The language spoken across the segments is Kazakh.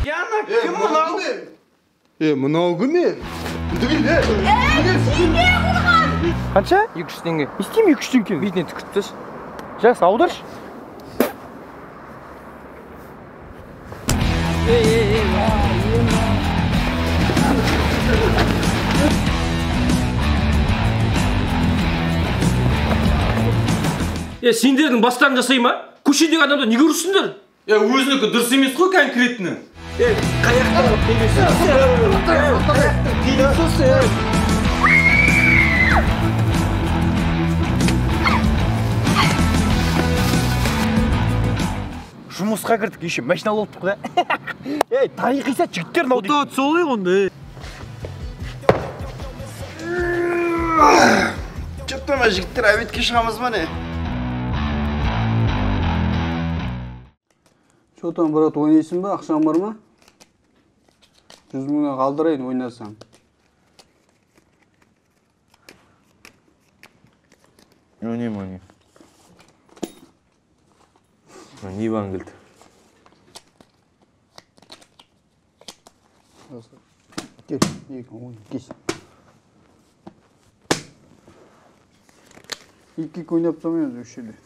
Яна, кім мынау? Мынау кім? Қанша? 200 теңге. Не істеймін 200 теңге? Бетіне түкіріп тасташы. Жақсы, аударшы. Сендердің бастарын жасай ма? Көшедегі адамды неге ұрысыңдар? Өзінікі дұрыс емес қой конкретні. Жұмысқа кірдік, еще машина болдық да. Тарихи сәт жігіттер мынау дейді. Құтты солай онда. Чоқтама жігіттер, әуетке шығамыз ба не? Шотан, брат, ойнайсың ба? Ақшаң бар ма? 100 мыңға қалдырайын ойнасаң. Ойнайым. Не вангілді. Кел, ойын, кес. 2 ойнап тұрмайыз өшелі.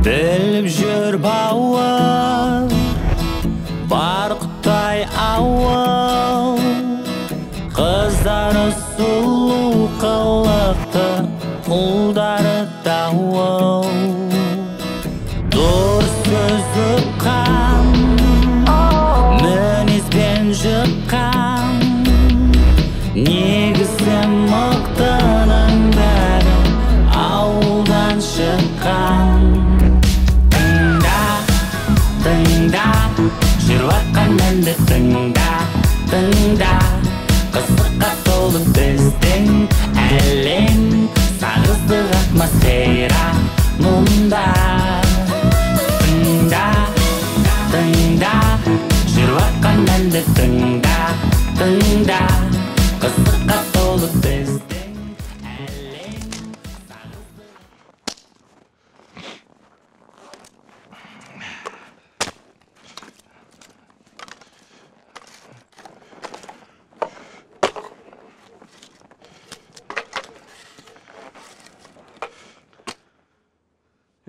Біліп жүр бауыр, бар құтай ауыл, қыздары сұлу қылықты, ұлдары дауыл. Дұрыс сөзі қан, мінезбен жыққан, негізі мықтының бәрі ауылдан шыққан. Жүрватқан әнді тыңда, қызыққа толы біздің әлем, сағыздық атмосфера мұнда. Тыңда, жүрватқан әнді тыңда, қызыққа толы біздің әлем, сағыздық.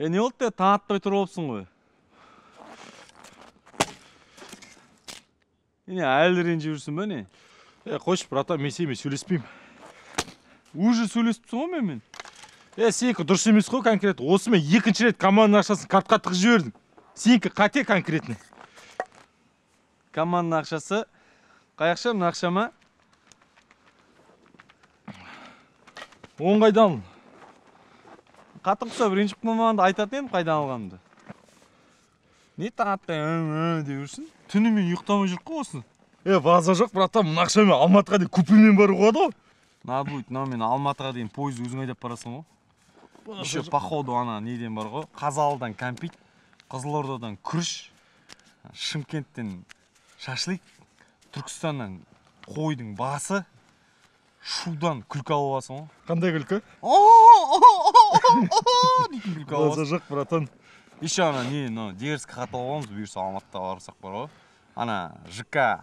Не oldu da taң atпай тұрып olsun ғой. Әлі ренжіп жүрсің бе не? Қойшы, братан, мен сенімен сөйлеспеймін. Уже сөйлесіпсің ғой мен. Сенікі дұрыс емес қой конкрет. Осы мен екінші рет команданың ақшасын картқа тығып жібердім. Сенікі қате конкретный. Команданың ақшасы қай ақша, мына ақша ма? 10 қайдан алдың? Қатың құсап ренжіп қалмағанда айтатын едім қайдан алғанымды. Не таң атпай деп жүрсің? Түнімен ұйықтамай жүріп қой осыны. База жоқ, братан, мына ақшамен Алматыға дейін купемен баруға болады ғой. Надо будет, мен Алматыға дейін пойыз өзің айдап барасың ғой. Еще походу ана неден бар ғой. Қазалыдан кәмпит, Қызылордадан күріш, Шымкенттен шашлик, Түркістаннан қойдың басы, Шудан күлкі алып аласың ғой. Қандай күлкі? Дейтін күлкі алып База жоқ, братан. Еще ана дерзкі хат алып аламыз, бұйырса Алматыда барсақ бар ғой. Ана ЖК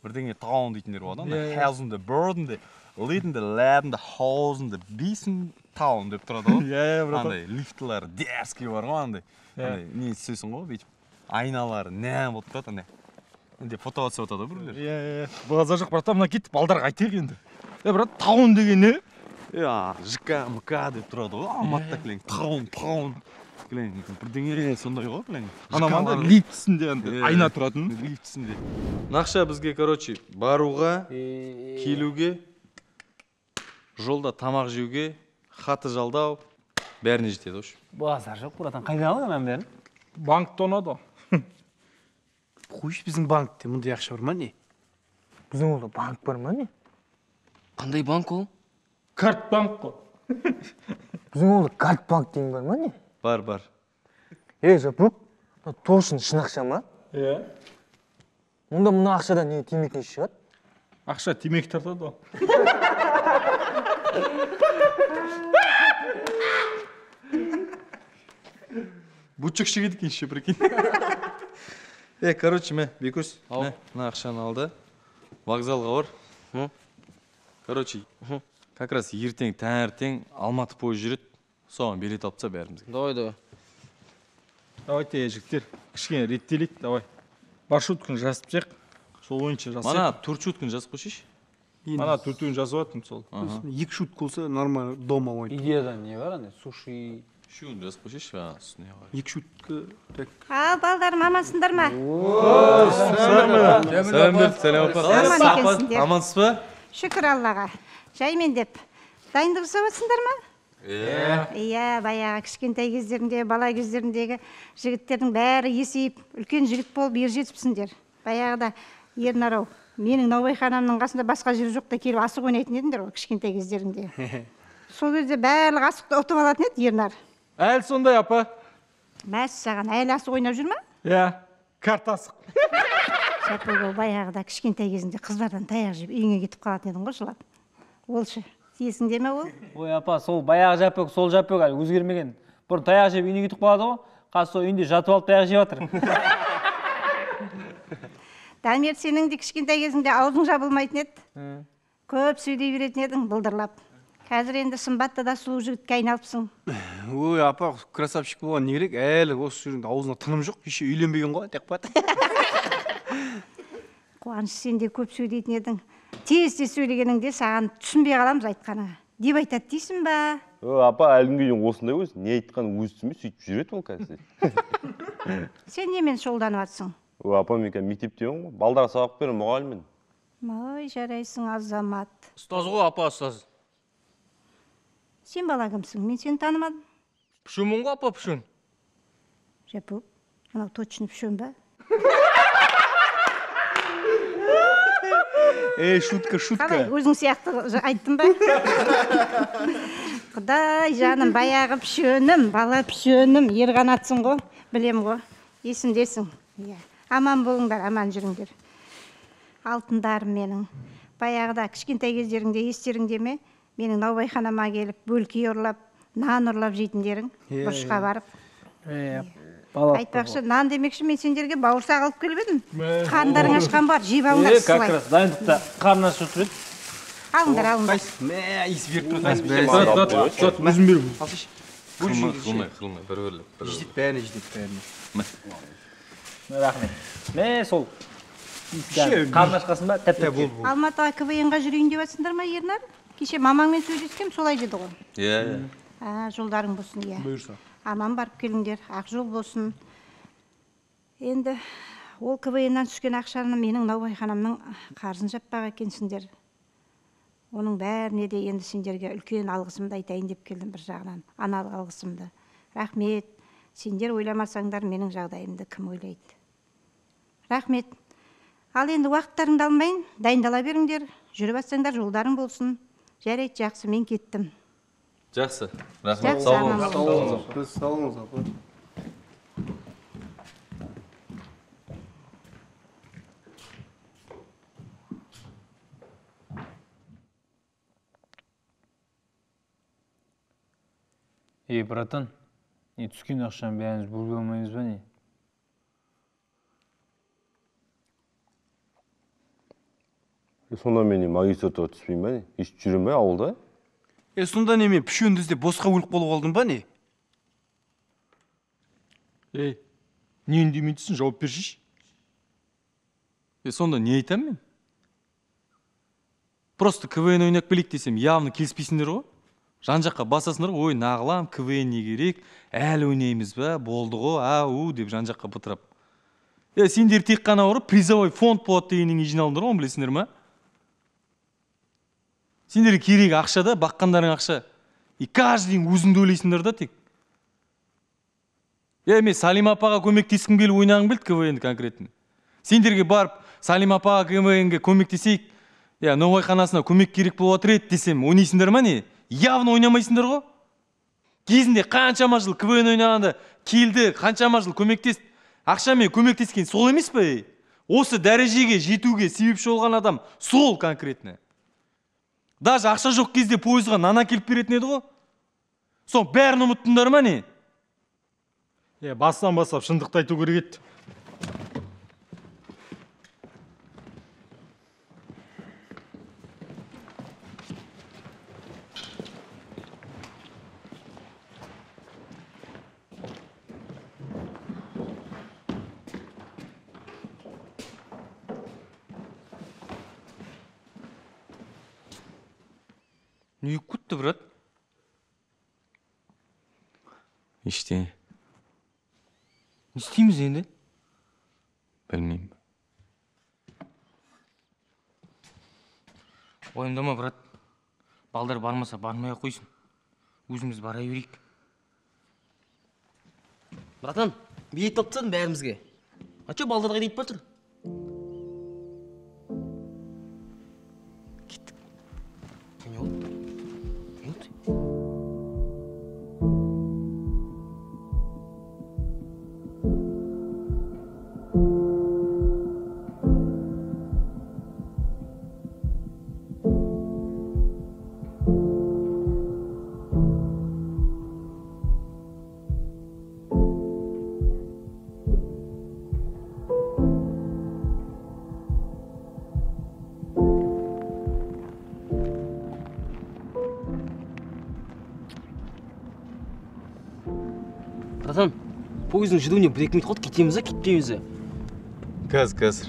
бірдеңе таун дейтіндер болады. Housing the burden, leading the lab, the house, the beast town деп тұрады ғой. Братан. Андай лифтлар дерзкі бар ғой, андай. Не істейсің ғой, бүйтіп. Айналары нәм болып тұрады, андай. Енді фото атса отады біреулер. База жоқ, братан, мына кетіп балдарға айтайық енді. Брат, таун деген не? ЖК, МК деп тұрады ғой, Алматыда кілең. Таун. Кілең, бірдеңе сондай ғой, кілең. Анаманда лифтісінде айна тұратын. Лифтісінде. Нақша бізге, короче, баруға, келуге, жолда тамақ жеуге, хаты жалдау, бәріне жетеді ош. Базар жоқ, братан, қайдан алған бәрін? Банк тонады. қойшы біздің банкте мұндай ақша бар ма не? Біздің олда банк бар ма не? Қандай банк ол? Карт банк қой. Біздің олда карт банк деген бар ма не? Бар. Жапук, тоғышын шын ақша ма? Иә. Онда мұна ақшадан не темекі шығады? Ақша темекі тартады ғой. Бутчук шығады екен ше, прикинь. Короче, мә, Бекөз, мына ақшаны алды. Вокзалға бар. Короче, как раз ертең, таңертең Алматы пойыз жүреді. Соған билет алып таста бәрімізге. Давай. Давайте, жігіттер, кішкене реттелейік, давай. Маршрутканы жазып тек, сол ойынша жасайық. Мана 4 шутканы жазып қойшыш. Мана 4-ін жазып атым сол. 2 шутка болса нормально дома ойнайды. Идеядан не бар анда? Суши. Шуын жазып қойшыш, үстіне бар. 2 шутка, так. Ал, балдарым, амансыңдар ма? Сәлем апа. Аман екенсіңдер. Амансыз ба? Шүкір Аллаға. Жаймен деп. Дайындық жасап жатсыңдар ма? Иә, баяғы кішкентай кездерінде, бала кездеріндегі жігіттердің бәрі есейіп, үлкен жігіт болып ер жетіпсіңдер. Баяғыда Ернарау, менің наубайханамның қасында басқа жер жоқ та келіп асық ойнайтын едіңдер ғой кішкентай кездерінде. Сол кезде барлық асықты ұтып алатын еді Ернар. Әлі сондай, апа. Мәс саған, әлі асық ойнап жүр ма? Иә, карт асық. Жапыл ол баяғыда кішкентай кезінде қыздардан таяқ жеп үйіңе кетіп қалатын едің ғой жылап. Олшы, есіңде ме ол? Ой, апа, сол баяғы Жапөк, сол Жапөк әлі өзгермеген. Бұрын таяқ жеп үйіне кетіп қалады ғой. Қазір сол үйінде жатып алып таяқ жеп жатыр. Дамир, сенің де кішкентай кезіңде аузың жабылмайтын еді. Көп сөйлей беретін едің, бұлдырлап. Қазір енді сымбатты да сұлу жігітке айналыпсың. Ой, апа, красавчик болған не керек? Әлі осы жерінде аузына тыным жоқ, еще үйленбеген ғой, тек бат. Қуаныш, сен де көп сөйлейтін едің. Тез сөйлегеніңде саған түсінбей қаламыз айтқаныңа. Деп айтады дейсің ба? Апа, әлгінге дейін осындай өз, не айтқан өзі түсінбей сөйтіп жүреді ол қазір. Сен немен шұғылданып жатсың? Апа, мен мектептемін ғой, балдарға сабақ беремін, мұғаліммін. Ой, жарайсың, азамат. Ұстаз ғой, апа, ұстаз. Сен бала кімсің? Мен сені танымадым. Пүшімін ғой, апа, пүшін. Жапу, анау точно пүшін ба? Шутка. Қалай, өзің сияқты айттың ба? Құдай жаным, баяғы пүшінім, бала пүшінім, ер қанатсың ғой, білем ғой, есімдесің. Аман болыңдар, аман жүріңдер. Алтындарым менің. Баяғыда кішкентай кездеріңде естеріңде ме? Менің наубайханама келіп, бөлке ұрлап, нан ұрлап жейтіндерің, бұрышқа барып. Айтпақшы, нан демекші, мен сендерге бауырсақ алып келіп едім. Қарындарың ашқан бар, жеп алыңдар сылай. Как раз дайындықта қарын ашып жүреді. Алыңдар. Мә, ес беріп тұрған. Өзім беру. Алсыш. Қылмай, бір-бірлеп. Ждет бәріне. Рахмет. Мә, сол. Қарын ашқасын ба, тәп-тәп. Алматыға КВН-ға жүрейін деп жатсыңдар ма, Ернар? Кеше мамаңмен сөйлескем, солай деді ғой. Иә. Жолдарың болсын, иә. Бұйырса. Аман барып келіңдер, ақ жол болсын. Енді ол КВН-нан түскен ақшаны менің наубайханамның қарызын жаппақ екенсіңдер. Оның бәріне де енді сендерге үлкен алғысымды айтайын деп келдім бір жағынан, аналық алғысымды. Рахмет, сендер ойламасаңдар менің жағдайымды кім ойлайды. Рахмет. Ал енді уақыттарыңды алмайын, дайындала беріңдер, жүріп атсаңдар жолдарың болсын. Жарайды, жақсы, мен кеттім. Жақсы. Рахмет. Жақсы, аман болыңыз. Сау болыңыз, апа. Братан, не түскен ақшаны бәріміз бөліп алмаймыз ба не? Сонда мен магистратураға түспеймін ба не? Ешіп жүрем ба ауылда? Сонда не мен пүшенді іздеп босқа өліп болып қалдым ба не? Не үндемейдісің, жауап бершіш. Сонда не айтам мен? Просто КВН ойнап келейік десем, явно келіспейсіңдер ғой. Жан-жаққа басасыңдар ғой, ой, нағылам, КВН не керек, әлі ойнаймыз ба, болды ғой, ау, деп жан-жаққа бытырап. Сендер тек қана ұрып, призовой фонд болады дегеннен кейін жиналыңдар ғой, білесіңдер ма? Сендер керек ақша да, баққандарың ақша. И каждый өзіңді ойлайсыңдар да тек. Мен Салим апаға көмектескім келіп ойнағым келді КВН конкретно. Сендерге барып, Салим апаға КВНге көмектесейік, наубайханасына көмек керек болып отыр еді десем, ойнайсыңдар ма не? Явно ойнамайсыңдар ғой. Кезінде қаншама жыл КВН ойнағанда келді, қаншама жыл көмектесті. Ақшамен көмектескен сол емес пе? Осы дәрежеге жетуге себепші болған адам сол конкретно. Даже ақша жоқ кезде пойызға нан әкеліп беретін еді ғой. Соң бәрін ұмыттыңдар ма не? Бастан бастап шындықты айту керек еді. Не күтті, брат? Ештеңе. Не істейміз енді? Білмеймін. Ойымдама, брат. Балдар бармаса бармай қойсын. Өзіміз бара берейік. Братан, билет тапсаң бәрімізге. Ачо балдарға дейіп батыр. Кеттік. Не oldu? Ne oldu? Братан, поездың жидуіне бір-екі минут қалды, кетеміз, кетпейміз. Қазір.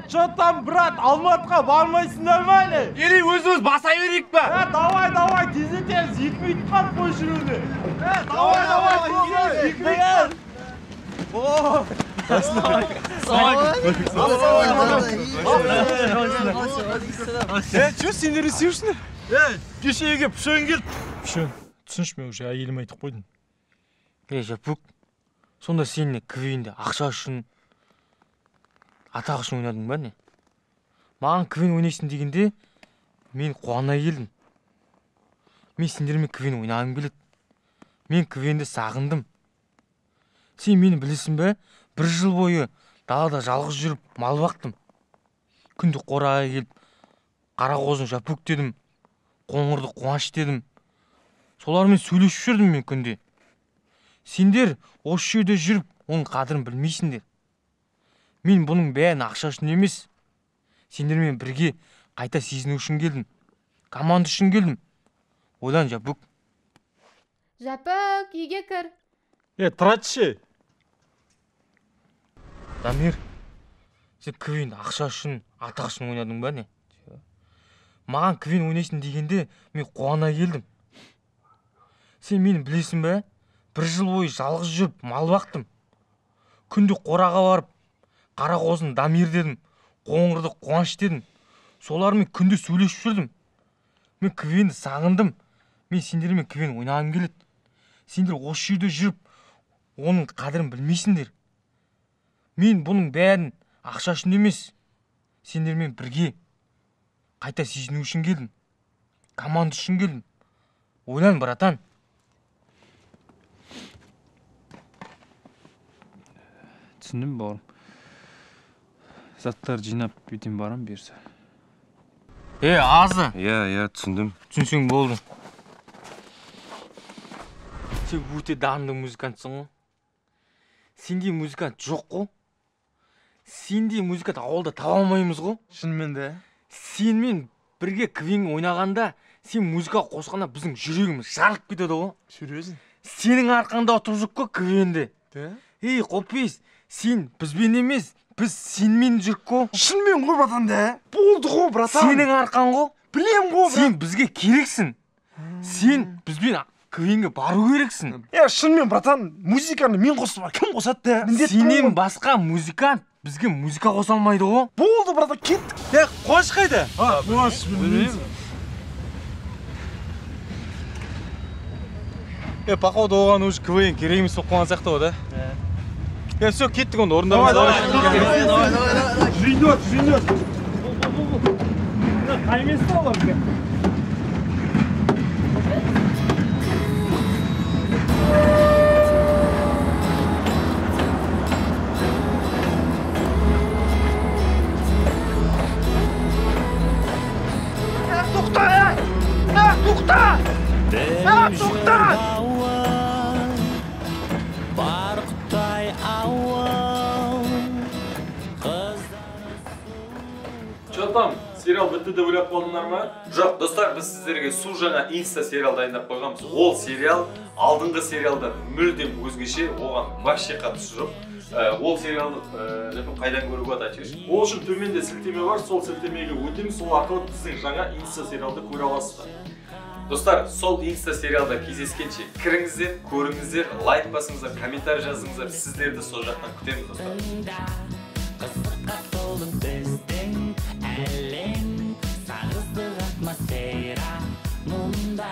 Чё там, брат, Алматыға бармайсыңдар ма әлі? Или өзіміз баса берейік па? Давай, тездетеміз, 2 минут қалды пойыз жүруіне. Давай, 2 минут. Чё, сендер іздеушіңдер? Кешеге пішен келді. Пішен, түсінші мен уже әйелім айтып қойдым. Жапук, сонда сен КВНде ақша үшін, атақ үшін ойнадың ба не? Маған КВН ойнайсың дегенде, мен қуана келдім. Мен сендермен КВН ойнағым келеді. Мен КВНді сағындым. Сен мені білесің бе? 1 жыл бойы далада жалғыз жүріп мал бақтым. Күнде қораға келіп, қарақозын Жапук дедім, қоңырды Қуаныш дедім. Солармен сөйлесіп жүрдім мен күнде. Сендер осы жерде жүріп, оның қадірін білмейсіңдер. Мен бұның бәрін ақша үшін емес, сендермен бірге қайта сезіну үшін келдім. Команда үшін келдім. Ойлан, Жапук. Жапук, үйге кір. Тұратшы. Дамир, сен КВН ақша үшін, атақ үшін ойнадың ба не? Маған КВН ойнайсың дегенде, мен қуана келдім. Сен мені білесің бе? 1 жыл бойы жалғыз жүріп мал бақтым. Күнде қораға барып, қарақозын Дамир дедім, қоңырды Қуаныш дедім. Солармен күнде сөйлесіп жүрдім. Мен КВНді сағындым. Мен сендермен КВН ойнағым келеді. Сендер осы жерде жүріп, оның қадірін білмейсіңдер. Мен бұның бәрін ақша үшін емес, сендермен бірге қайта сезіну үшін келдім. Команда үшін келдім. Ойлан, братан. Түсіндім, бауырым. Заттар жинап бүйтен барам берсе. Азы. Иә, түсіндім. Түсінсең болды. Сен өте дарынды музыкантсың ғой. Сендей музыкант жоқ қой. Сендей музыкант ауылда таба алмаймыз ғой. Шынымен де. Сенмен бірге КВН ойнағанда, сен музыка қосқанда біздің жүрегіміз жарылып кетеді ғой. Жүресің. Сенің арқаңда отырып жүр қой КВНде. Қопес, сен бізбен емес, біз сенмен жүрік қой. Шынымен ғой, братан да. Болды ғой, братан. Сенің арқан ғой. Білем ғой, сен бізге керексің. Сен бізбен КВНге бару керексің. Шынымен, братан, музыканы мен қосып бар, кім қосады да? Сенен басқа музыкант бізге музыка қоса алмайды ғой. Болды, братан, кеттік. Қуаныш қайда? Қуаныш, білмеймін. Походу оған уже КВН керек емес болып қалған сияқты ғой да. Все, кеттік онда, орындарымызға. Жүйнет. Қайместі олар бізге. Чо там, сериал бітті деп ойлап қалдыңдар ма? Жоқ, достар, біз сіздерге су жаңа инста сериал дайындап қойғанбыз. Ол сериал алдыңғы сериалдан мүлдем өзгеше, оған вообще қатысы жоқ. Ол сериалды қайдан көруге айтайыншы. Ол үшін төменде сілтеме бар, сол сілтемеге өтеміз, сол арқылы біздің жаңа инста сериалды көре аласыздар. Достар, сол инста сериалда кездескенше кіріңіздер, көріңіздер, лайк басыңыздар, комментарий жазыңыздар. Сіздерді сол жақтан күтеміз, достар. Қызыққа толы біздің әлем, сағыздық атмосфера мұнда.